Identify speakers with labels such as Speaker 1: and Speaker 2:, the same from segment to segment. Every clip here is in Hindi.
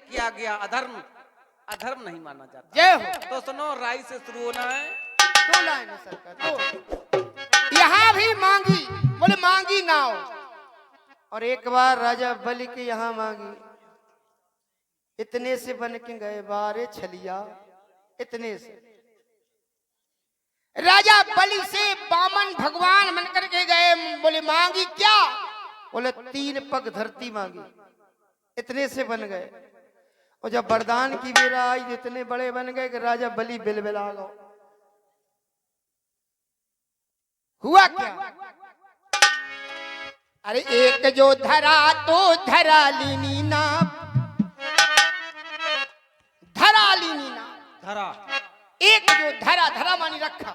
Speaker 1: किया गया अधर्म अधर्म नहीं माना जाता।
Speaker 2: जय हो।
Speaker 1: तो सुनो, राई से शुरू होना है।
Speaker 2: दो लाइन है सरकार, दो। यहाँ भी मांगी, बोले मांगी नाव, और एक बार राजा बलि के यहाँ मांगी, इतने से बन के गए बारे छलिया, इतने से। राजा बलि से बामन भगवान बन करके गए, बोले मांगी क्या? बोले 3 पग धरती मांगी, इतने से बन गए। और जब वरदान की बेरा आई, इतने बड़े बन गए कि राजा बलि बिलबिला गए। हुआ क्या? अरे एक जो धरा तो धरा लीनी ना, धरा लीनी ना,
Speaker 1: धरा।
Speaker 2: एक जो धरा, धरा मानी रखा,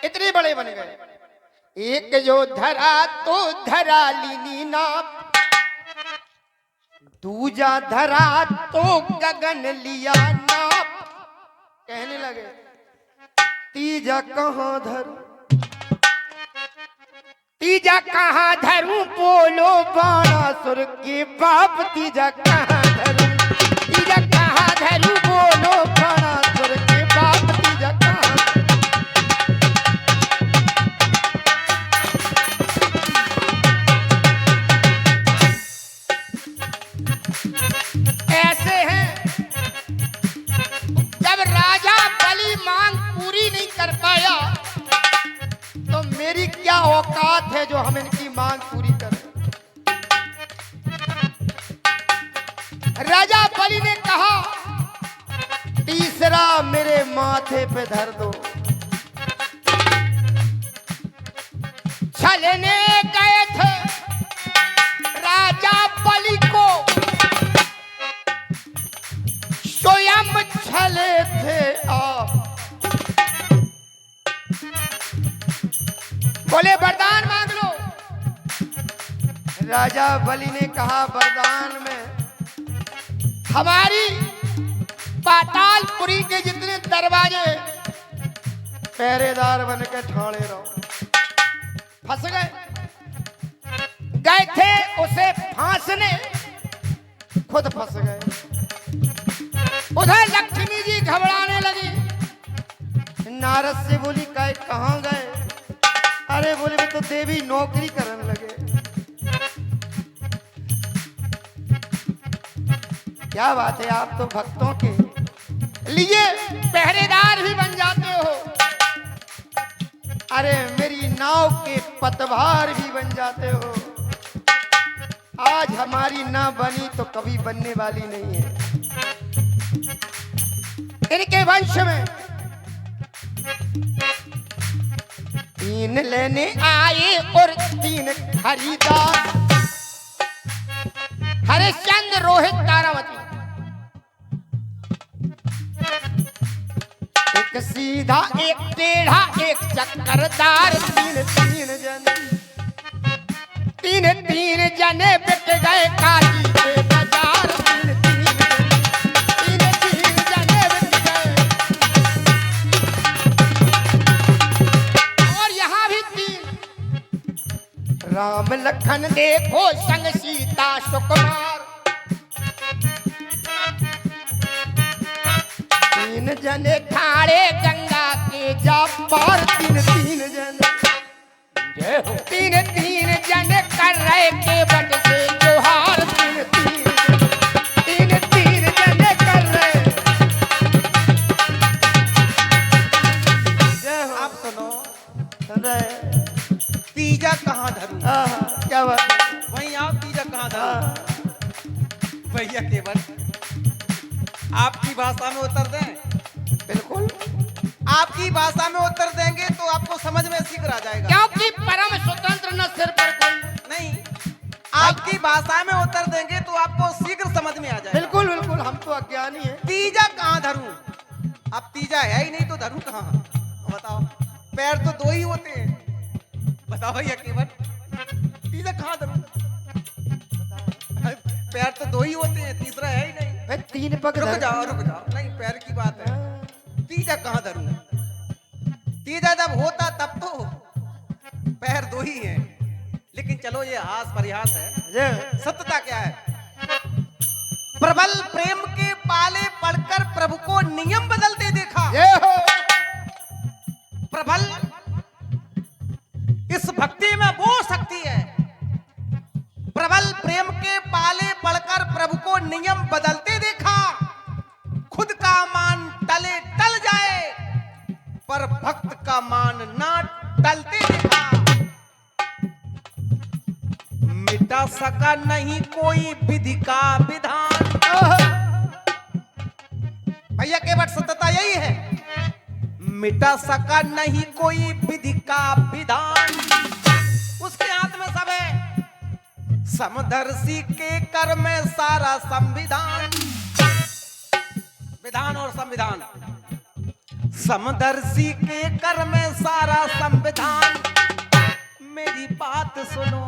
Speaker 2: इतने बड़े बन गए। एक जो धरा तो धरा लीनी ना, दूजा धरा तो गगन लिया नाप। कहने लगे तीजा कहाँ धरूं, तीजा कहाँ धरूं, बोलो बाणासुर के बाप, तीजा कहाँ धरूं, तीजा कहाँ धरूं, बोलो बाणासुर के बाप, तीजा कहाँ। ऐसे हैं, जब राजा बलि मांग पूरी नहीं कर पाया, तो मेरी क्या औकात है जो हम इनकी मांग पूरी करें। राजा बलि ने कहा तीसरा मेरे माथे पे धर दो। छलने गए थे राजा बलि को, स्वयं छले थे आप। बोले वरदान मांग लो। राजा बलि ने कहा वरदान में हमारी पातालपुरी के जितने दरवाजे पहरेदार बन के ठाणे रहो। फंस गए, गए थे उसे फांसने, खुद फंस गए। उधर लक्ष्मी जी घबराने लगी, नारद से बोली कहाँ गए? अरे बोले मैं तो देवी नौकरी करने लगे। क्या बात है, आप तो भक्तों के लिए पहरेदार भी बन जाते हो। अरे मेरी नाव के पतवार भी बन जाते हो। आज हमारी ना बनी तो कभी बनने वाली नहीं है। इनके वंश में 3 लेने आए और 3 खरीदार, हरिश्चंद्र, रोहित, तारावती। एक सीधा, एक टेढ़ा, एक चक्करदार, 3 जने, 3 जने बिक गए काशी के बाजार। 3 जने बिक गए। और यहाँ भी 3, राम लखन देखो संग सीता सुकुमार। 3 जने खाड़े गंगा के जा पार। 3 जने, 3 जने कर रहे केवट से जोहार। 3 जने कर रहे।
Speaker 1: आप सुनो,
Speaker 2: सुन रहे?
Speaker 1: तीजा कहाँ धरूं?
Speaker 2: क्या बात है?
Speaker 1: वहीं आप, तीजा कहाँ धरूं? भैया केवल आपकी भाषा में उत्तर दें?
Speaker 2: बिल्कुल,
Speaker 1: आपकी भाषा में उत्तर देंगे तो आपको समझ में शीघ्र आ जाएगा।
Speaker 2: क्योंकि परम स्वतंत्र न सिर पर कोई
Speaker 1: नहीं, आपकी भाषा में उत्तर देंगे तो आपको शीघ्र समझ में आ जाएगा।
Speaker 2: बिल्कुल बिल्कुल, हम तो अज्ञानी हैं।
Speaker 1: तीजा कहाँ धरूं? अब तीजा है ही नहीं तो धरूं कहाँ? बताओ, पैर तो 2 ही होते हैं। बताओ भैया केवल, तीजा कहाँ धरूं? पैर तो 2 ही होते हैं, तीसरा है ही नहीं।
Speaker 2: 3 पग।
Speaker 1: रुक जाओ, नहीं, पैर की बात है। तीजा कहाँ धरूं? तीजा जब होता तब तो पैर 2 ही हैं। लेकिन चलो ये हास परिहास है, सत्यता क्या है? प्रबल प्रेम के पाले पढ़कर प्रभु को नियम बदलते देखा।
Speaker 2: ये हो
Speaker 1: प्रबल इस भक्ति में वो शक्ति है, प्रबल प्रेम के पाले पढ़कर प्रभु को नियम बदलते देखा। खुद का मान टले टल जाए पर भक्त का मान ना टलते देखा। मिटा सका नहीं कोई विधि का विधान। भैया केवट सत्यता यही है, मिटा सका नहीं कोई विधि का विधान। उसके हाथ में सब है, समदर्शी के कर में सारा संविधान। विधान और संविधान, समदर्शी के कर में सारा संविधान। मेरी बात सुनो,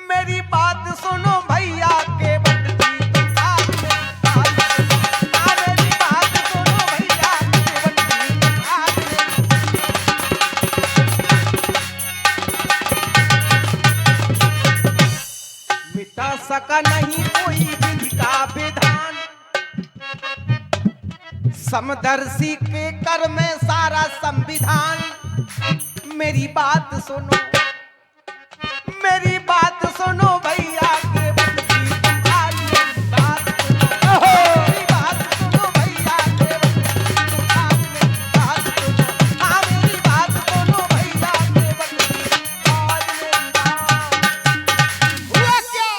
Speaker 1: मेरी बात सुनो भैया के बट जी तुम साथ में। मेरी बात सुनो भैया के बट जी तुम साथ में। मिटा सका नहीं कोई विधि का विधान, समदर्शी के कर में सारा संविधान। मेरी बात सुनो, मेरी बात सुनो भैया के बट जी तुम आज मेरी बात सुनो। मेरी बात सुनो भैया के बट जी तुम आज मेरी बात सुनो। हाँ मेरी बात सुनो भैया के बट जी आज मेरी बात।
Speaker 2: हुआ क्या?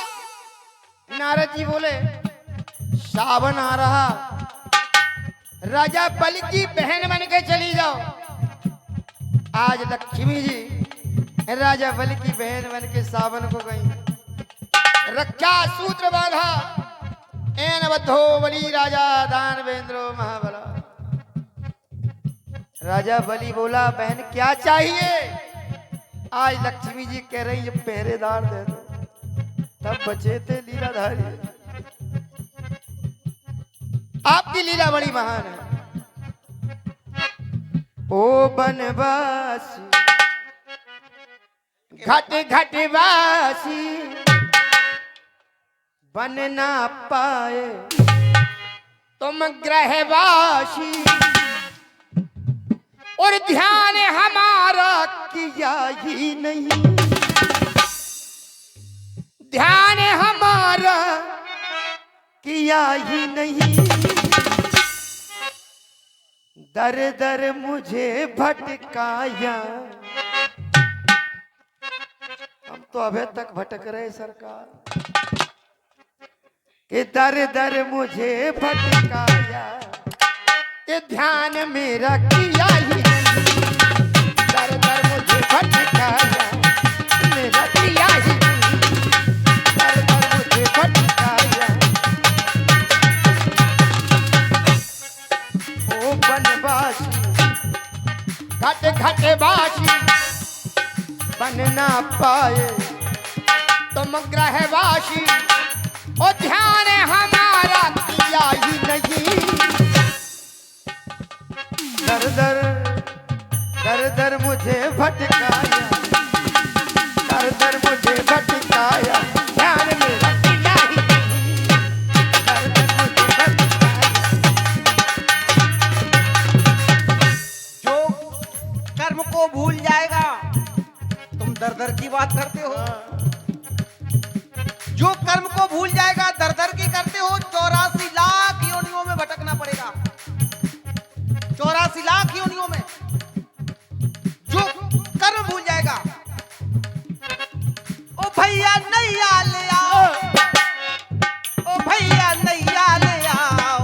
Speaker 2: नारद जी बोले सावन आ रहा, राजा बलि की बहन बन के चली जाओ। आज लक्ष्मी जी राजा बलि की बहन बन के सावन को गई। रक्षा सूत्र बांधा, एन बद्धो बलि राजा दानवेंद्रो महाबला। राजा बलि बोला बहन क्या चाहिए? आज लक्ष्मी जी कह रही है पहरेदार दे दो। तब बचे थे लीलाधारी। आपकी लीला बड़ी महान है। ओ बनवासी घट घट वासी बन ना पाए तुम ग्रहवासी। और ध्यान हमारा किया ही नहीं, ध्यान हमारा किया ही नहीं। दर दर मुझे भटकाया। हम तो अभी तक भटक रहे सरकार, कि दर दर मुझे भटकाया। ये ध्यान मेरा किया ही नहीं, दर दर मुझे भटकाया। मेरा किया ही नहीं, दर दर मुझे भटकाया। ओ बनवासी घट घट वासी बन ना पाए तुम ग्रहवासी। ओ ध्यान हमारा किया ही नहीं, दर दर दर दर मुझे भटकाया। दर दर मुझे भटकाया, ध्यान मेरा किया ही नहीं, दर दर मुझे भटकाया।
Speaker 1: जो कर्म को भूल जाएगा, तुम दर दर की बात करते हो। जो कर्म को भूल जाएगा दर दर की करते हो। 84 लाख योनियों में भटकना पड़ेगा, 84 लाख योनियों में। जो कर्म भूल जाएगा, ओ भैया नैया ले आओ, ओ भैया नैया ले आओ,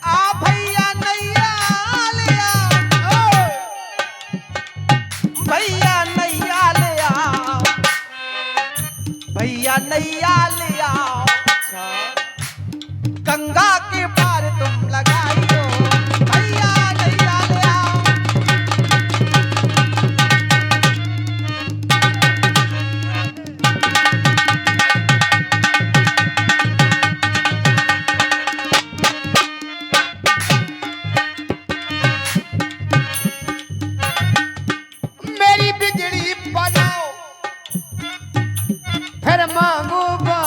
Speaker 1: आ भैया नैया ले आओ, भैया नैया ले आओ, भैया नैया ले आओ। गंगा के पार तुम लगाई हो, भैया नैया ले आओ।
Speaker 2: मेरी बिगड़ी बनाओ फिर मांग को